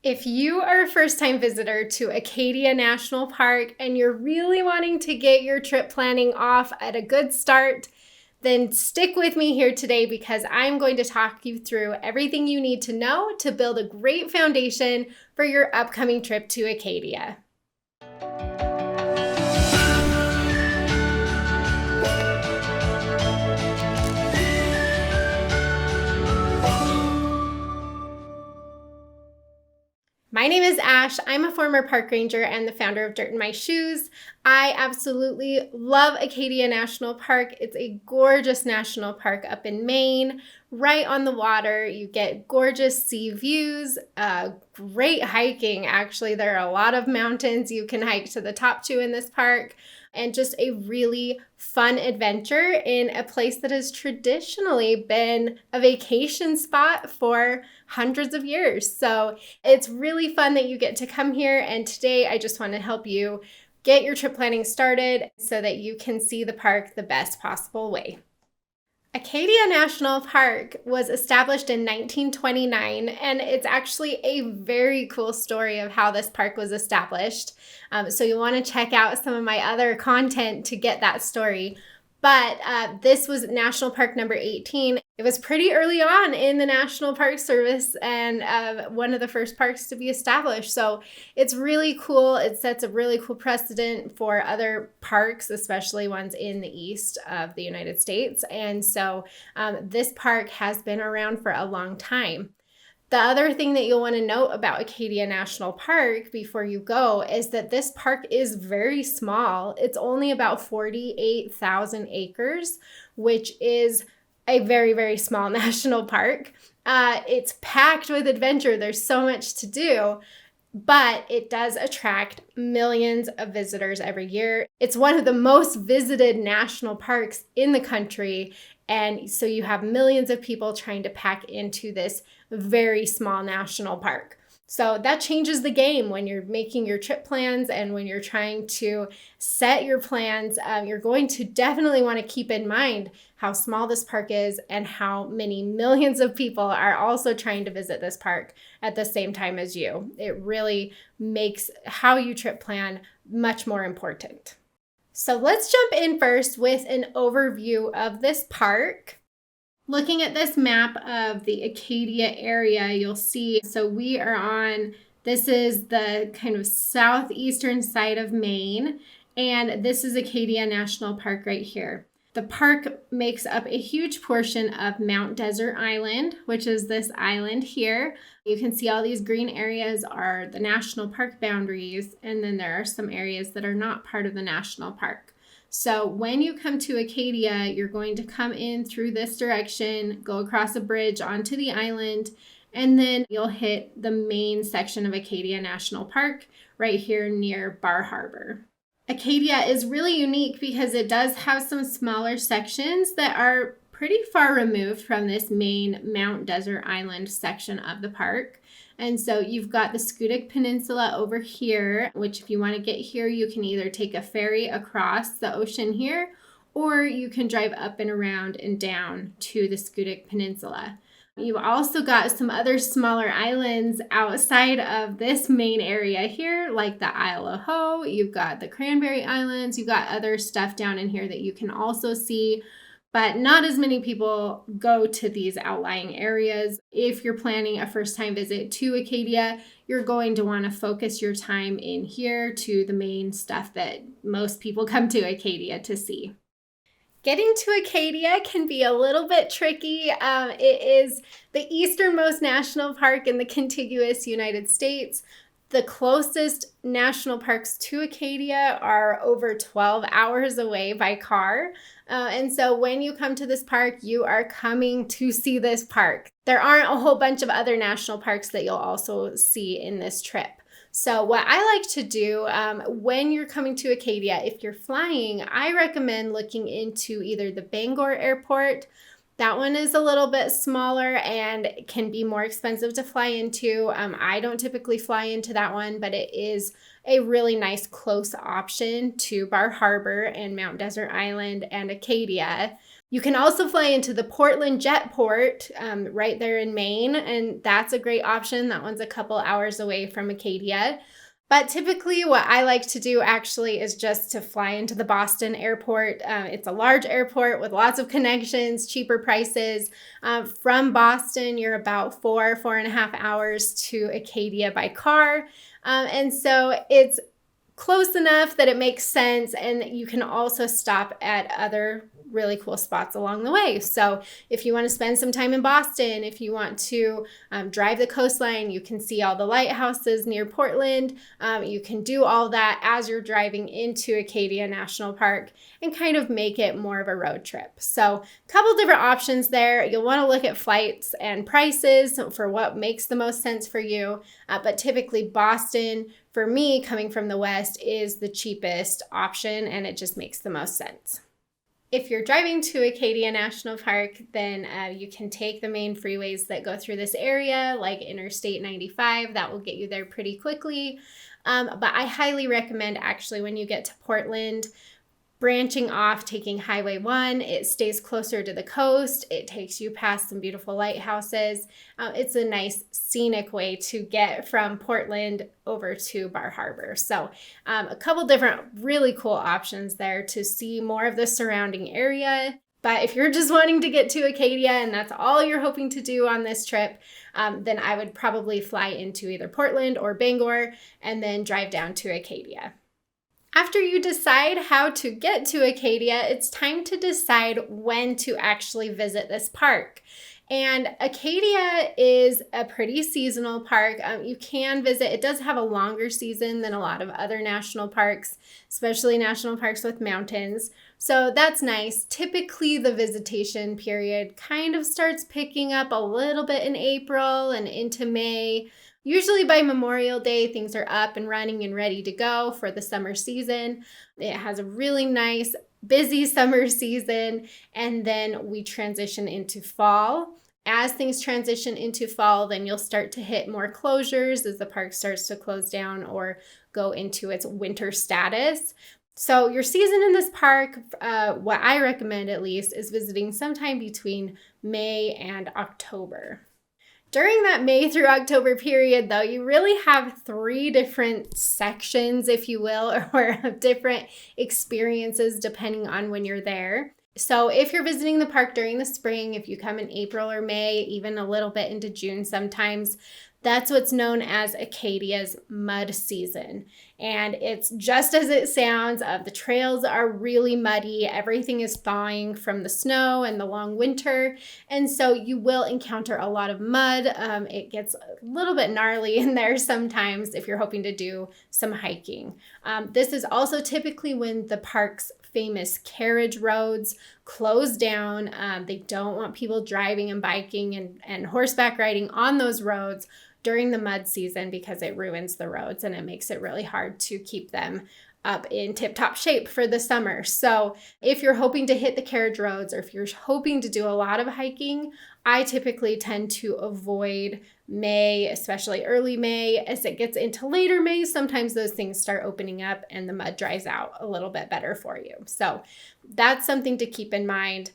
If you are a first-time visitor to Acadia National Park and you're really wanting to get your trip planning off at a good start, then stick with me here today because I'm going to talk you through everything you need to know to build a great foundation for your upcoming trip to Acadia. My name is Ash. I'm a former park ranger and the founder of Dirt in My Shoes. I absolutely love Acadia National Park. It's a gorgeous national park up in Maine, right on the water. You get gorgeous sea views, great hiking. Actually, there are a lot of mountains you can hike to the top to in this park, and just a really fun adventure in a place that has traditionally been a vacation spot for hundreds of years. So it's really fun that you get to come here. And today I just want to help you get your trip planning started so that you can see the park the best possible way. Acadia National Park was established in 1929, and it's actually a very cool story of how this park was established. So you'll want to check out some of my other content to get that story. But this was National Park number 18. It was pretty early on in the National Park Service and one of the first parks to be established. So it's really cool. It sets a really cool precedent for other parks, especially ones in the east of the United States. And so this park has been around for a long time. The other thing that you'll want to note about Acadia National Park before you go is that this park is very small. It's only about 48,000 acres, which is a very, very small national park. It's packed with adventure. There's so much to do, but it does attract millions of visitors every year. It's one of the most visited national parks in the country. And so you have millions of people trying to pack into this very small national park. So that changes the game when you're making your trip plans and when you're trying to set your plans. You're going to definitely want to keep in mind how small this park is and how many millions of people are also trying to visit this park at the same time as you. It really makes how you trip plan much more important. So let's jump in first with an overview of this park. Looking at this map of the Acadia area, you'll see, so we are on, this is the kind of southeastern side of Maine, and this is Acadia National Park right here. The park makes up a huge portion of Mount Desert Island, which is this island here. You can see all these green areas are the national park boundaries, and then there are some areas that are not part of the national park. So when you come to Acadia, you're going to come in through this direction, go across a bridge onto the island, and then you'll hit the main section of Acadia National Park right here near Bar Harbor. Acadia is really unique because it does have some smaller sections that are pretty far removed from this main Mount Desert Island section of the park. And so you've got the Scenic Peninsula over here, which if you want to get here, you can either take a ferry across the ocean here, or you can drive up and around and down to the Scenic Peninsula. You've also got some other smaller islands outside of this main area here, like the Isle of Howe. You've got the Cranberry Islands. You've got other stuff down in here that you can also see, but not as many people go to these outlying areas. If you're planning a first-time visit to Acadia, you're going to want to focus your time in here to the main stuff that most people come to Acadia to see. Getting to Acadia can be a little bit tricky. It is the easternmost national park in the contiguous United States. The closest national parks to Acadia are over 12 hours away by car. And so when you come to this park, you are coming to see this park. There aren't a whole bunch of other national parks that you'll also see in this trip. So what I like to do when you're coming to Acadia, if you're flying, I recommend looking into either the Bangor Airport. That one is a little bit smaller and can be more expensive to fly into. I don't typically fly into that one, but it is a really nice close option to Bar Harbor and Mount Desert Island and Acadia. You can also fly into the Portland Jetport right there in Maine, and that's a great option. That one's a couple hours away from Acadia. But typically what I like to do actually is just to fly into the Boston airport. It's a large airport with lots of connections, cheaper prices. From Boston, you're about 4.5 hours to Acadia by car. And so it's close enough that it makes sense, and you can also stop at other really cool spots along the way. So if you want to spend some time in Boston, if you want to drive the coastline, you can see all the lighthouses near Portland. You can do all that as you're driving into Acadia National Park and kind of make it more of a road trip. So a couple different options there. You'll want to look at flights and prices for what makes the most sense for you. But typically Boston, for me, coming from the West, is the cheapest option, and it just makes the most sense. If you're driving to Acadia National Park, then you can take the main freeways that go through this area, like Interstate 95. That will get you there pretty quickly. But I highly recommend, actually, when you get to Portland, branching off, taking Highway 1. It stays closer to the coast. It takes you past some beautiful lighthouses. It's a nice scenic way to get from Portland over to Bar Harbor. So a couple different really cool options there to see more of the surrounding area. But if you're just wanting to get to Acadia and that's all you're hoping to do on this trip, then I would probably fly into either Portland or Bangor and then drive down to Acadia. After you decide how to get to Acadia, it's time to decide when to actually visit this park. And Acadia is a pretty seasonal park. You can visit. It does have a longer season than a lot of other national parks, especially national parks with mountains. So that's nice. Typically, the visitation period kind of starts picking up a little bit in April and into May. Usually by Memorial Day, things are up and running and ready to go for the summer season. It has a really nice, busy summer season, and then we transition into fall. As things transition into fall, then you'll start to hit more closures as the park starts to close down or go into its winter status. So your season in this park, what I recommend at least, is visiting sometime between May and October. During that May through October period, though, you really have 3 different sections, if you will, or different experiences depending on when you're there. So if you're visiting the park during the spring, if you come in April or May, even a little bit into June sometimes, that's what's known as Acadia's mud season. And it's just as it sounds. The trails are really muddy. Everything is thawing from the snow and the long winter. And so you will encounter a lot of mud. It gets a little bit gnarly in there sometimes if you're hoping to do some hiking. This is also typically when the park's famous carriage roads close down. They don't want people driving and biking and horseback riding on those roads during the mud season because it ruins the roads and it makes it really hard to keep them up in tip-top shape for the summer. So if you're hoping to hit the carriage roads or if you're hoping to do a lot of hiking, I typically tend to avoid May, especially early May. As it gets into later May, sometimes those things start opening up and the mud dries out a little bit better for you. So that's something to keep in mind.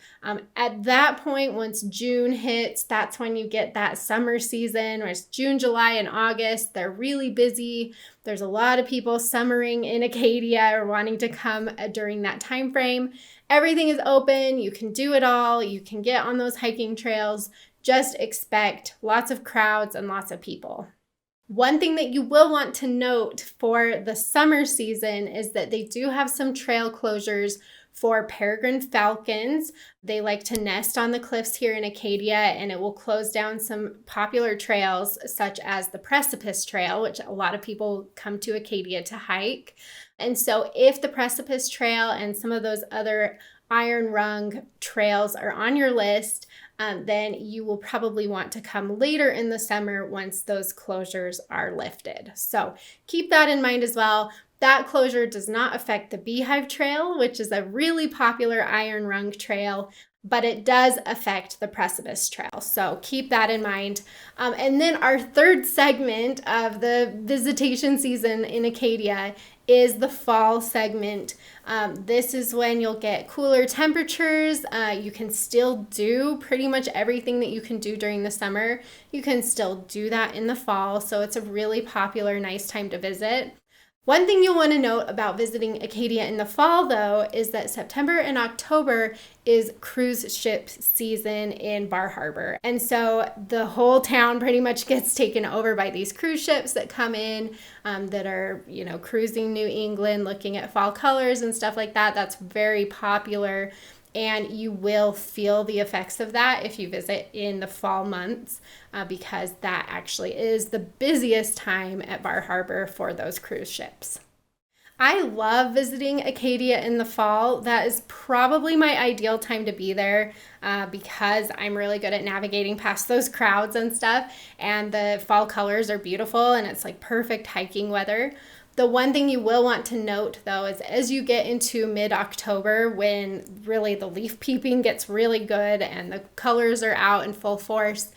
At that point, once June hits, that's when you get that summer season, where it's June, July, and August. They're really busy. There's a lot of people summering in Acadia or wanting to come during that time frame. Everything is open. You can do it all. You can get on those hiking trails. Just expect lots of crowds and lots of people. One thing that you will want to note for the summer season is that they do have some trail closures for peregrine falcons. They like to nest on the cliffs here in Acadia, and it will close down some popular trails such as the Precipice Trail, which a lot of people come to Acadia to hike. And so if the Precipice Trail and some of those other iron rung trails are on your list, then you will probably want to come later in the summer once those closures are lifted. So keep that in mind as well. That closure does not affect the Beehive Trail, which is a really popular iron rung trail. but it does affect the Precipice Trail. So keep that in mind. And then our third segment of the visitation season in Acadia is the fall segment. This is when you'll get cooler temperatures. You can still do pretty much everything that you can do during the summer. You can still do that in the fall. So it's a really popular, nice time to visit. One thing you'll want to note about visiting Acadia in the fall, though, is that September and October is cruise ship season in Bar Harbor. And so the whole town pretty much gets taken over by these cruise ships that come in that are, cruising New England, looking at fall colors and stuff like that. That's very popular. And you will feel the effects of that if you visit in the fall months because that actually is the busiest time at Bar Harbor for those cruise ships. I love visiting Acadia in the fall. That is probably my ideal time to be there because I'm really good at navigating past those crowds and stuff. And the fall colors are beautiful and it's like perfect hiking weather. The one thing you will want to note, though, is as you get into mid-October, when really the leaf peeping gets really good and the colors are out in full force,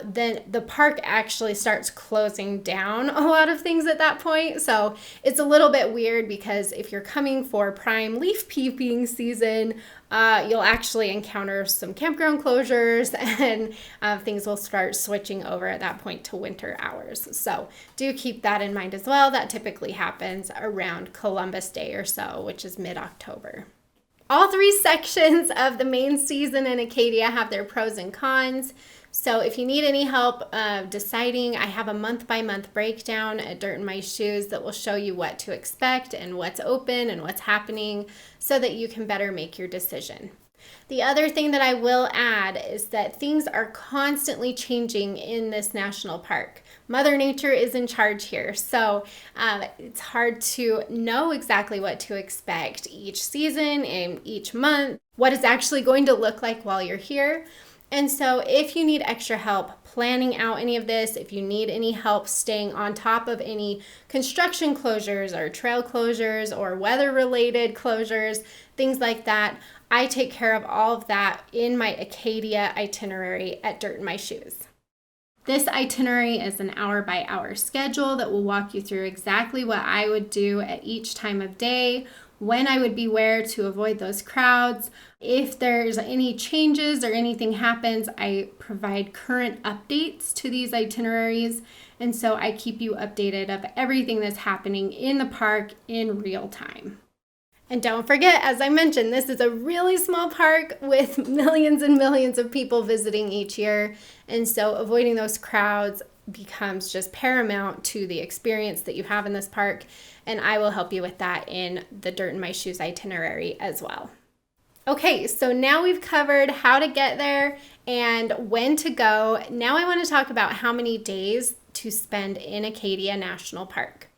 then the park actually starts closing down a lot of things at that point. So it's a little bit weird because if you're coming for prime leaf peeping season, you'll actually encounter some campground closures and things will start switching over at that point to winter hours. So do keep that in mind as well. That typically happens around Columbus Day or so, which is mid-October. All three sections of the main season in Acadia have their pros and cons. So if you need any help deciding, I have a month-by-month breakdown at Dirt in My Shoes that will show you what to expect and what's open and what's happening so that you can better make your decision. The other thing that I will add is that things are constantly changing in this national park. Mother Nature is in charge here, so it's hard to know exactly what to expect each season and each month, what it's actually going to look like while you're here. And so if you need extra help planning out any of this, if you need any help staying on top of any construction closures or trail closures or weather-related closures, things like that, I take care of all of that in my Acadia itinerary at Dirt in My Shoes. This itinerary is an hour-by-hour schedule that will walk you through exactly what I would do at each time of day, when I would be where to avoid those crowds. If there's any changes or anything happens, I provide current updates to these itineraries. And so I keep you updated of everything that's happening in the park in real time. And don't forget, as I mentioned, this is a really small park with millions and millions of people visiting each year. And so avoiding those crowds becomes just paramount to the experience that you have in this park. And I will help you with that in the Dirt in My Shoes itinerary as well. Okay, so now we've covered how to get there and when to go. Now I want to talk about how many days to spend in Acadia National Park.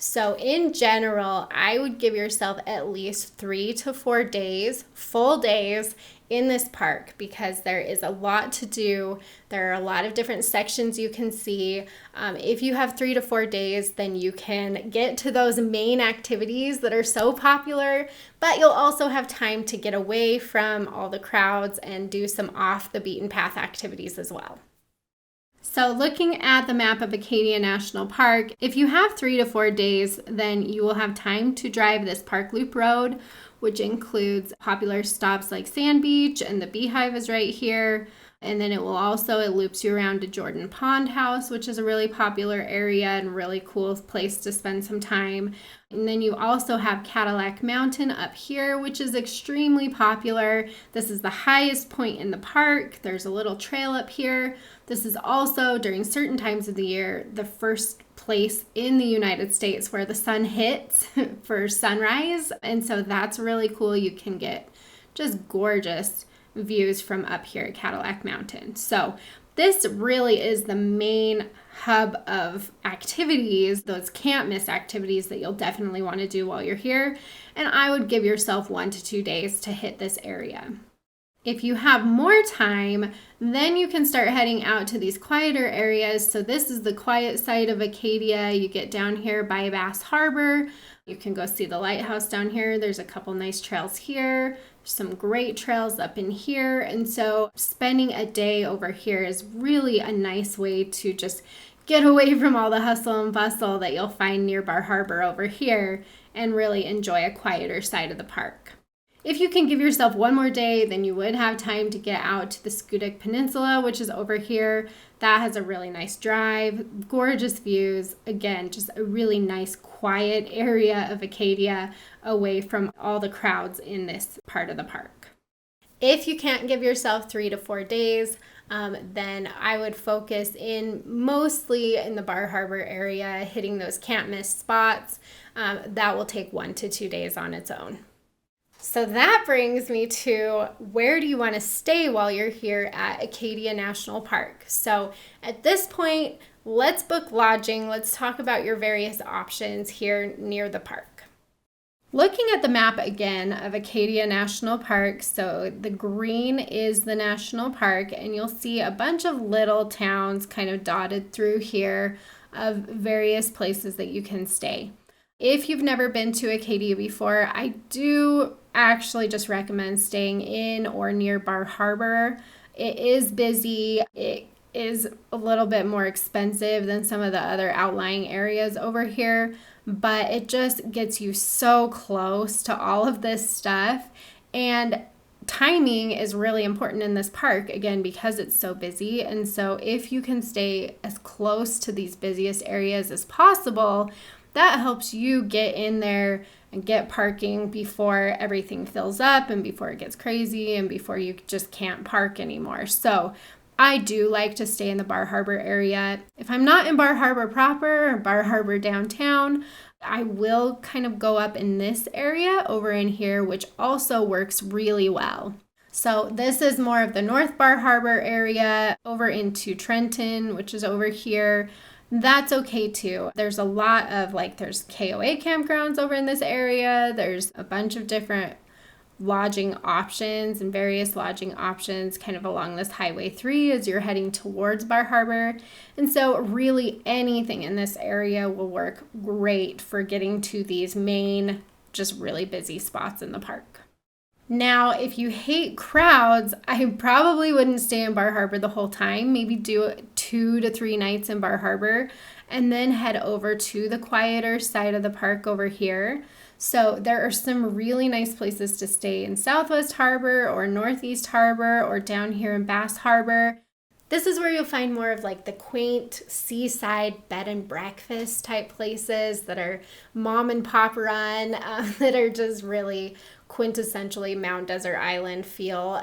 So in general, I would give yourself at least 3 to 4 days, full days in this park because there is a lot to do. There are a lot of different sections you can see. If you have 3 to 4 days, then you can get to those main activities that are so popular, but you'll also have time to get away from all the crowds and do some off the beaten path activities as well. So looking at the map of Acadia National Park, if you have 3 to 4 days, then you will have time to drive this Park Loop Road, which includes popular stops like Sand Beach, and the Beehive is right here. And then it loops you around to Jordan Pond House, which is a really popular area and really cool place to spend some time. And then you also have Cadillac Mountain up here, which is extremely popular. This is the highest point in the park. There's a little trail up here. This is also, during certain times of the year, the first place in the United States where the sun hits for sunrise. And so that's really cool. You can get just gorgeous views from up here at Cadillac Mountain. So this really is the main hub of activities, those can't miss activities that you'll definitely want to do while you're here. And I would give yourself 1 to 2 days to hit this area. If you have more time, then you can start heading out to these quieter areas. So this is the quiet side of Acadia. You get down here by Bass Harbor. You can go see the lighthouse down here. There's a couple nice trails here some great trails up in here. And so spending a day over here is really a nice way to just get away from all the hustle and bustle that you'll find near Bar Harbor over here and really enjoy a quieter side of the park. If you can give yourself one more day, then you would have time to get out to the Scenic Peninsula, which is over here. That has a really nice drive, gorgeous views. Again, just a really nice quiet area of Acadia away from all the crowds in this part of the park. If you can't give yourself 3 to 4 days, then I would focus in mostly in the Bar Harbor area, hitting those can't miss spots. That will take 1 to 2 days on its own. So that brings me to, where do you want to stay while you're here at Acadia National Park? So at this point, let's book lodging. Let's talk about your various options here near the park. Looking at the map again of Acadia National Park, so the green is the national park, and you'll see a bunch of little towns kind of dotted through here of various places that you can stay. If you've never been to Acadia before, I do actually just recommend staying in or near Bar Harbor. It is busy. It is a little bit more expensive than some of the other outlying areas over here, but it just gets you so close to all of this stuff. And timing is really important in this park, again, because it's so busy. And so if you can stay as close to these busiest areas as possible, that helps you get in there and get parking before everything fills up and before it gets crazy and before you just can't park anymore. So I do like to stay in the Bar Harbor area. If I'm not in Bar Harbor proper or Bar Harbor downtown, I will kind of go up in this area over in here, which also works really well. So this is more of the North Bar Harbor area over into Trenton, which is over here. That's okay too. There's a lot of there's KOA campgrounds over in this area. There's a bunch of different lodging options and various lodging options kind of along this Highway 3 as you're heading towards Bar Harbor. And so really anything in this area will work great for getting to these main, just really busy spots in the park. Now, if you hate crowds, I probably wouldn't stay in Bar Harbor the whole time. Maybe do 2 to 3 nights in Bar Harbor and then head over to the quieter side of the park over here. So there are some really nice places to stay in Southwest Harbor or Northeast Harbor or down here in Bass Harbor. This is where you'll find more of the quaint seaside bed and breakfast type places that are mom and pop run, that are just really quintessentially Mount Desert Island feel,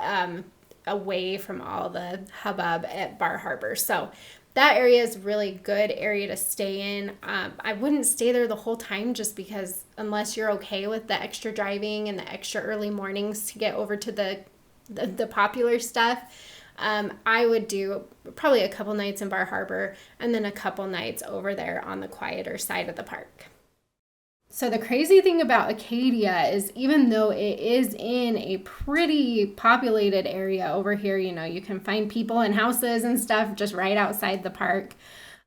away from all the hubbub at Bar Harbor. So that area is a really good area to stay in. I wouldn't stay there the whole time just because unless you're okay with the extra driving and the extra early mornings to get over to the popular stuff, I would do probably a couple nights in Bar Harbor and then a couple nights over there on the quieter side of the park. So the crazy thing about Acadia is even though it is in a pretty populated area over here, you can find people and houses and stuff just right outside the park.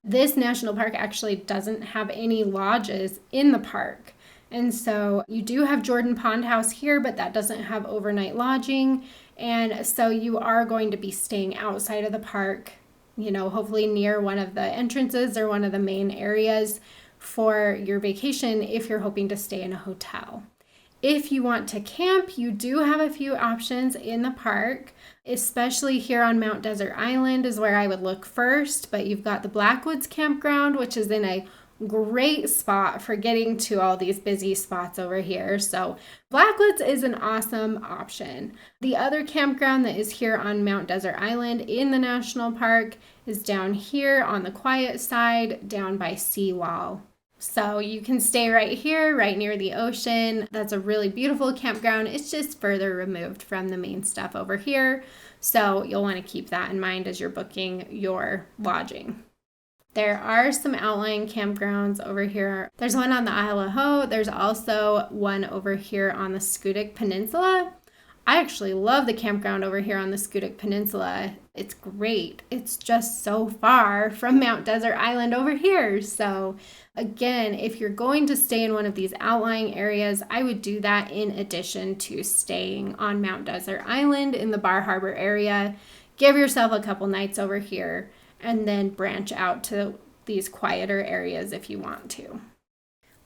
This national park actually doesn't have any lodges in the park. And so you do have Jordan Pond House here, but that doesn't have overnight lodging. And so you are going to be staying outside of the park, hopefully near one of the entrances or one of the main areas for your vacation if you're hoping to stay in a hotel. If you want to camp, you do have a few options in the park, especially here on Mount Desert Island is where I would look first, but you've got the Blackwoods Campground, which is in a great spot for getting to all these busy spots over here. So Blackwoods is an awesome option. The other campground that is here on Mount Desert Island in the national park is down here on the quiet side, down by Seawall. So you can stay right here, right near the ocean. That's a really beautiful campground. It's just further removed from the main stuff over here. So you'll want to keep that in mind as you're booking your lodging. There are some outlying campgrounds over here. There's one on the Isle of Ho. There's also one over here on the Scenic Peninsula. I actually love the campground over here on the Scenic Peninsula. It's great. It's just so far from Mount Desert Island over here. So again, if you're going to stay in one of these outlying areas, I would do that in addition to staying on Mount Desert Island in the Bar Harbor area. Give yourself a couple nights over here and then branch out to these quieter areas if you want to.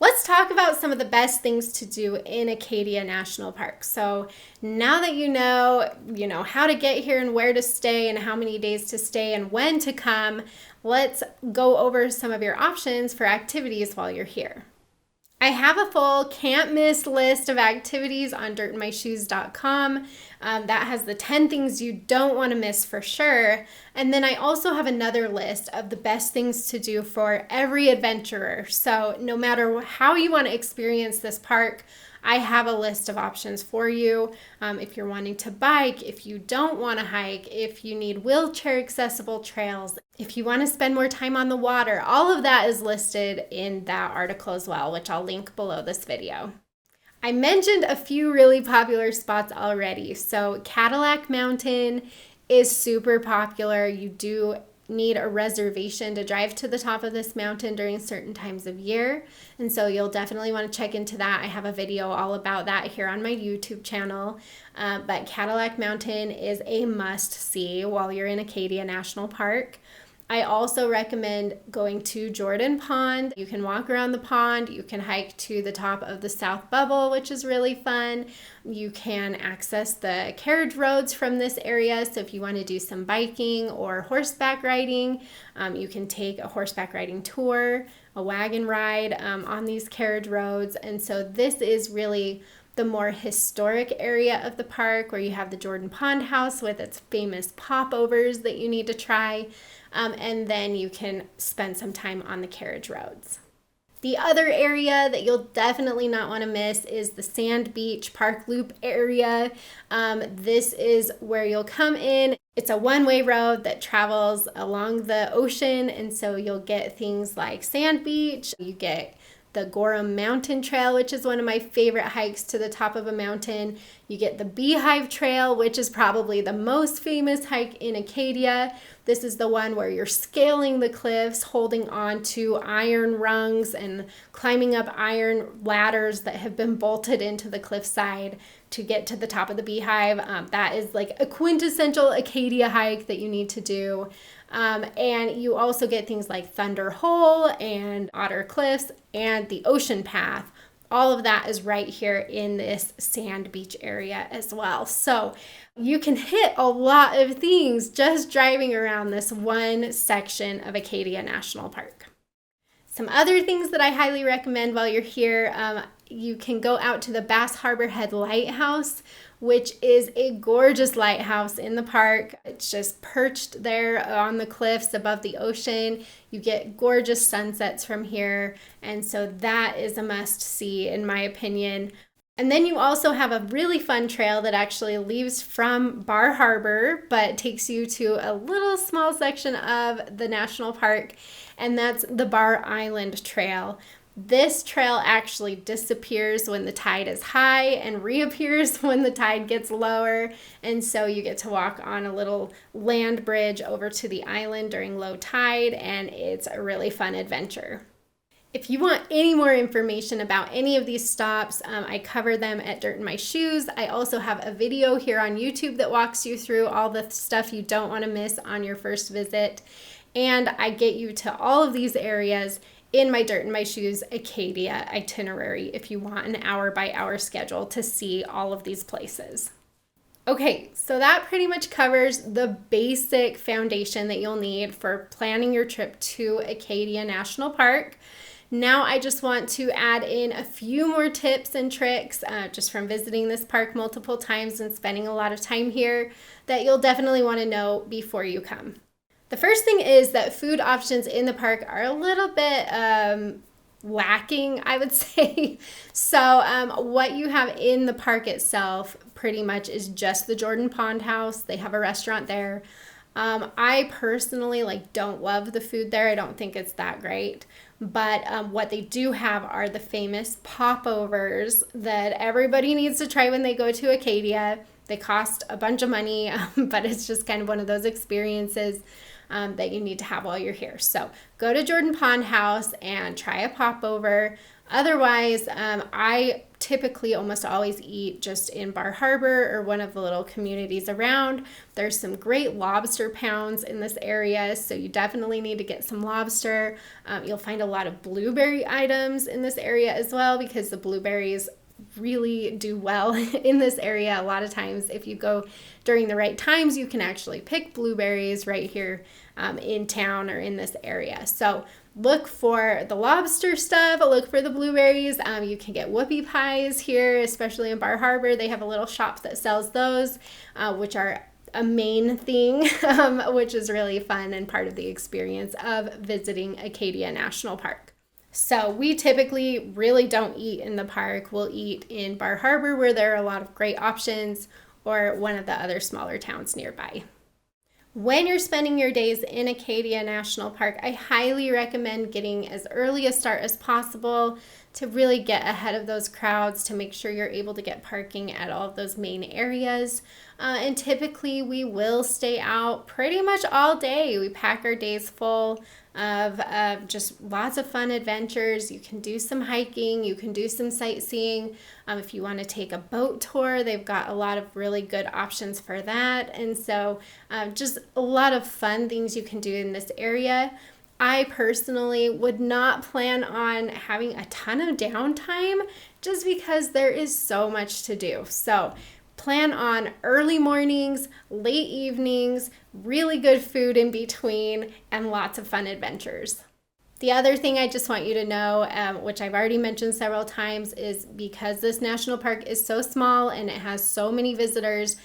Let's talk about some of the best things to do in Acadia National Park. So now that you know how to get here and where to stay and how many days to stay and when to come, let's go over some of your options for activities while you're here. I have a full can't miss list of activities on dirtandmyshoes.com. That has the 10 things you don't want to miss for sure. And then I also have another list of the best things to do for every adventurer. So no matter how you want to experience this park, I have a list of options for you. If you're wanting to bike, if you don't want to hike, if you need wheelchair accessible trails, if you want to spend more time on the water, all of that is listed in that article as well, which I'll link below this video. I mentioned a few really popular spots already. So Cadillac Mountain is super popular. You do need a reservation to drive to the top of this mountain during certain times of year. And so you'll definitely want to check into that. I have a video all about that here on my YouTube channel. But Cadillac Mountain is a must see while you're in Acadia National Park. I also recommend going to Jordan Pond. You can walk around the pond. You can hike to the top of the South Bubble, which is really fun. You can access the carriage roads from this area. So if you want to do some biking or horseback riding, you can take a horseback riding tour, a wagon ride on these carriage roads. And so this is really the more historic area of the park where you have the Jordan Pond House with its famous popovers that you need to try. And then you can spend some time on the carriage roads. The other area that you'll definitely not want to miss is the Sand Beach Park Loop area. This is where you'll come in. It's a one-way road that travels along the ocean, and so you'll get things like Sand Beach. You get the Gorham Mountain Trail, which is one of my favorite hikes to the top of a mountain. You get the Beehive Trail, which is probably the most famous hike in Acadia. This is the one where you're scaling the cliffs, holding on to iron rungs and climbing up iron ladders that have been bolted into the cliffside to get to the top of the Beehive. That is like a quintessential Acadia hike that you need to do. And you also get things like Thunder Hole and Otter Cliffs and the Ocean Path. All of that is right here in this Sand Beach area as well. So you can hit a lot of things just driving around this one section of Acadia National Park. Some other things that I highly recommend while you're here, you can go out to the Bass Harbor Head Lighthouse, which is a gorgeous lighthouse in the park. It's just perched there on the cliffs above the ocean. You get gorgeous sunsets from here, and so that is a must-see in my opinion. And then you also have a really fun trail that actually leaves from Bar Harbor, but takes you to a little small section of the national park, and that's the Bar Island Trail. This trail actually disappears when the tide is high and reappears when the tide gets lower. And so you get to walk on a little land bridge over to the island during low tide, and it's a really fun adventure. If you want any more information about any of these stops, I cover them at Dirt in My Shoes. I also have a video here on YouTube that walks you through all the stuff you don't want to miss on your first visit. And I get you to all of these areas in my Dirt in My Shoes Acadia itinerary if you want an hour-by-hour schedule to see all of these places. Okay, so that pretty much covers the basic foundation that you'll need for planning your trip to Acadia National Park. Now I just want to add in a few more tips and tricks just from visiting this park multiple times and spending a lot of time here that you'll definitely want to know before you come. The first thing is that food options in the park are a little bit lacking, I would say. So what you have in the park itself pretty much is just the Jordan Pond House. They have a restaurant there. I personally don't love the food there. I don't think it's that great. But what they do have are the famous popovers that everybody needs to try when they go to Acadia. They cost a bunch of money, but it's just kind of one of those experiences that you need to have while you're here. So go to Jordan Pond House and try a popover. Otherwise, I typically almost always eat just in Bar Harbor or one of the little communities around. There's some great lobster pounds in this area, so you definitely need to get some lobster. You'll find a lot of blueberry items in this area as well, because the blueberries really do well in this area. A lot of times, if you go during the right times, you can actually pick blueberries right here in town or in this area. So look for the lobster stuff, look for the blueberries. You can get whoopie pies here, especially in Bar Harbor. They have a little shop that sells those, which are a main thing, which is really fun and part of the experience of visiting Acadia National Park. So we typically really don't eat in the park. We'll eat in Bar Harbor, where there are a lot of great options, or one of the other smaller towns nearby. When you're spending your days in Acadia National Park, I highly recommend getting as early a start as possible to really get ahead of those crowds, to make sure you're able to get parking at all of those main areas. And typically we will stay out pretty much all day. We pack our days full of just lots of fun adventures. You can do some hiking, you can do some sightseeing. If you want to take a boat tour, they've got a lot of really good options for that. And so just a lot of fun things you can do in this area. I personally would not plan on having a ton of downtime just because there is so much to do. So plan on early mornings, late evenings, really good food in between, and lots of fun adventures. The other thing I just want you to know, which I've already mentioned several times, is because this national park is so small and it has so many visitors,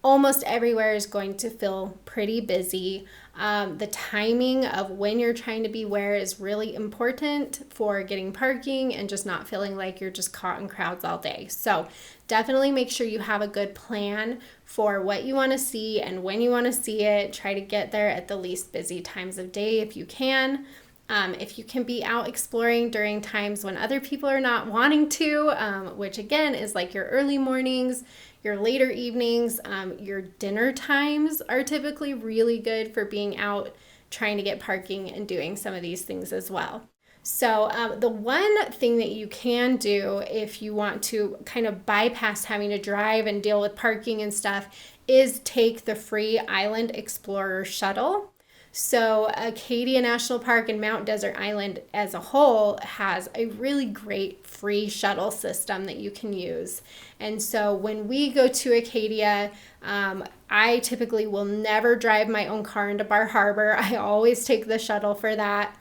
almost everywhere is going to feel pretty busy. The timing of when you're trying to be where is really important for getting parking and just not feeling like you're just caught in crowds all day. So definitely make sure you have a good plan for what you want to see and when you want to see it. Try to get there at the least busy times of day if you can. If you can be out exploring during times when other people are not wanting to, which again is like your early mornings, your later evenings, your dinner times are typically really good for being out trying to get parking and doing some of these things as well. So the one thing that you can do if you want to kind of bypass having to drive and deal with parking and stuff is take the free Island Explorer Shuttle. So Acadia National Park and Mount Desert Island as a whole has a really great free shuttle system that you can use. And so when we go to Acadia, I typically will never drive my own car into Bar Harbor. I always take the shuttle for that.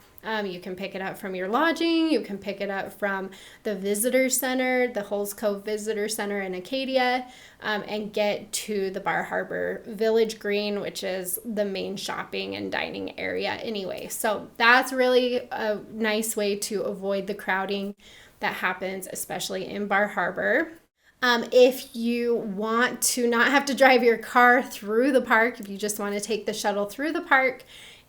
You can pick it up from your lodging. You can pick it up from the visitor center, the Hulls Cove Visitor Center in Acadia, and get to the Bar Harbor Village Green, which is the main shopping and dining area anyway. So that's really a nice way to avoid the crowding that happens, especially in Bar Harbor. If you want to not have to drive your car through the park, if you just want to take the shuttle through the park,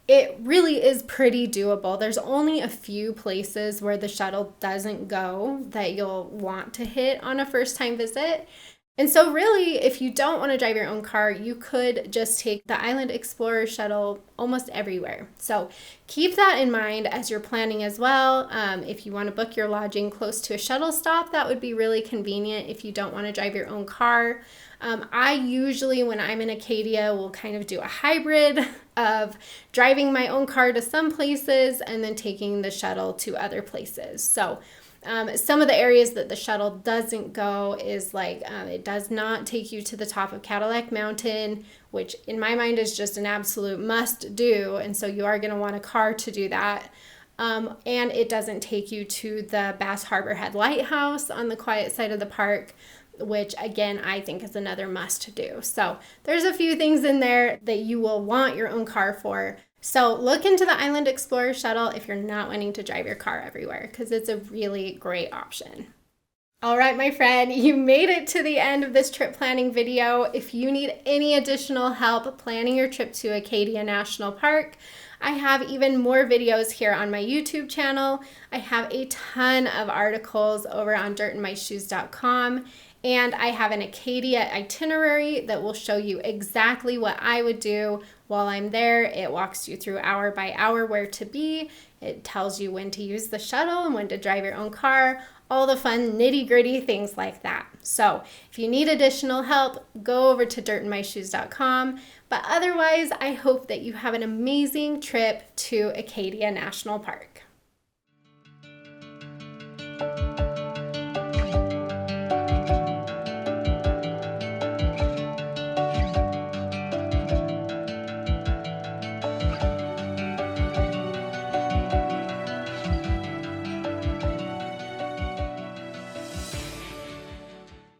it really is pretty doable. There's only a few places where the shuttle doesn't go that you'll want to hit on a first-time visit. And so really, if you don't want to drive your own car, you could just take the Island Explorer Shuttle almost everywhere. So keep that in mind as you're planning as well. If you want to book your lodging close to a shuttle stop, that would be really convenient if you don't want to drive your own car. I usually, when I'm in Acadia, will kind of do a hybrid of driving my own car to some places and then taking the shuttle to other places. So some of the areas that the shuttle doesn't go is like it does not take you to the top of Cadillac Mountain, which in my mind is just an absolute must do. And so you are going to want a car to do that. And it doesn't take you to the Bass Harbor Head Lighthouse on the quiet side of the park, which again, I think is another must do. So there's a few things in there that you will want your own car for. So look into the Island Explorer Shuttle if you're not wanting to drive your car everywhere, because it's a really great option. All right, my friend, you made it to the end of this trip planning video. If you need any additional help planning your trip to Acadia National Park, I have even more videos here on my YouTube channel. I have a ton of articles over on dirtandmyshoes.com. And I have an Acadia itinerary that will show you exactly what I would do while I'm there. It walks you through hour by hour where to be. It tells you when to use the shuttle and when to drive your own car, all the fun nitty-gritty things like that. So if you need additional help, go over to dirtandmyshoes.com. But otherwise, I hope that you have an amazing trip to Acadia National Park.